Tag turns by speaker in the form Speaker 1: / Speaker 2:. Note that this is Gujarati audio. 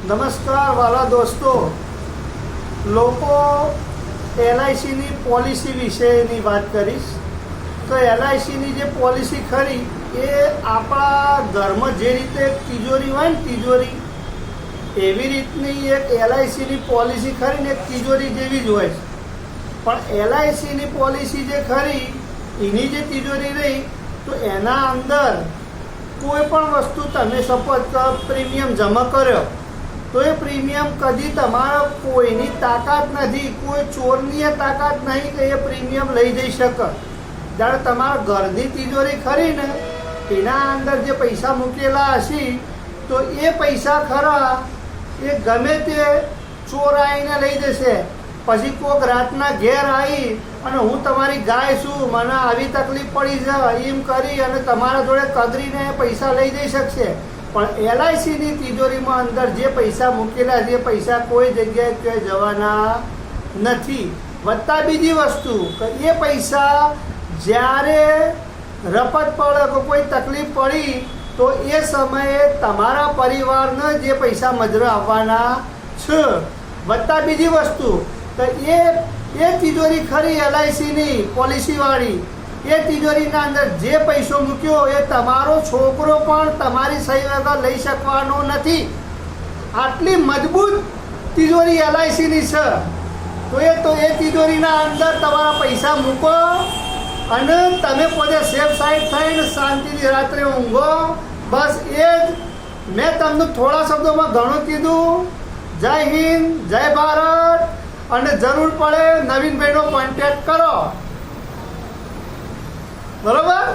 Speaker 1: નમસ્કાર વાલા દોસ્તો, લોકો એલઆઈસીની પોલિસી વિશેની વાત કરીશ. તો એલઆઈસીની જે પોલિસી ખરી એ આપણા ઘરમાં જે રીતે તિજોરી હોય ને તિજોરી, એવી રીતની એક એલઆઈસીની પોલિસી ખરી ને એક તિજોરી જેવી જ હોય છે. પણ એલઆઈસીની પોલિસી જે ખરી એની જે તિજોરી રહી, તો એના અંદર કોઈ પણ વસ્તુ તમે સપોઝ પ્રીમિયમ જમા કર્યો તો એ પ્રીમિયમ કદી તમારા કોઈની તાકાત નથી, કોઈ ચોરની તાકાત નહીં કે એ પ્રીમિયમ લઈ જઈ શકે. જ્યારે તમારા ઘરની તિજોરી ખરી ને એના અંદર જે પૈસા મૂકેલા હશે તો એ પૈસા ખરા એ ગમે તે ચોર આવીને લઈ જશે. પછી કોઈક રાતના ઘેર આવી અને હું તમારી ગાય છું, મને આવી તકલીફ પડી છે એમ કરી અને તમારા જોડે કદરીને પૈસા લઈ જઈ શકશે. પણ એલઆઈસીની તિજોરીમાં અંદર જે પૈસા મૂકેલા છે એ પૈસા કોઈ જગ્યાએ ક્યાંય જવાના નથી. વત્તા બીજી વસ્તુ કે એ પૈસા જ્યારે રપત પડે કે કોઈ તકલીફ પડી તો એ સમયે તમારા પરિવારને જે પૈસા મજરા આવવાના છે. વત્તા બીજી વસ્તુ તો એ તિજોરી ખરી એલઆઈસીની પોલિસીવાળી, એ તિજોરીના અંદર જે પૈસો મૂક્યો એ તમારો છોકરો પણ તમારી સહી વગર લઈ શકવાનો નથી. આટલી મજબૂત તિજોરી એલઆઈસીની છે. તો એ તિજોરીના અંદર તમારા પૈસા મૂકો અને તમે પોતે સેફ સાઈડ થઈને શાંતિથી રાત્રે ઊંઘો. બસ એ જ મેં તમને થોડા શબ્દોમાં ઘણું કીધું. જય હિન્દ, જય ભારત. અને જરૂર પડે નવીનભાઈનો કોન્ટેક્ટ કરો. બરોબર.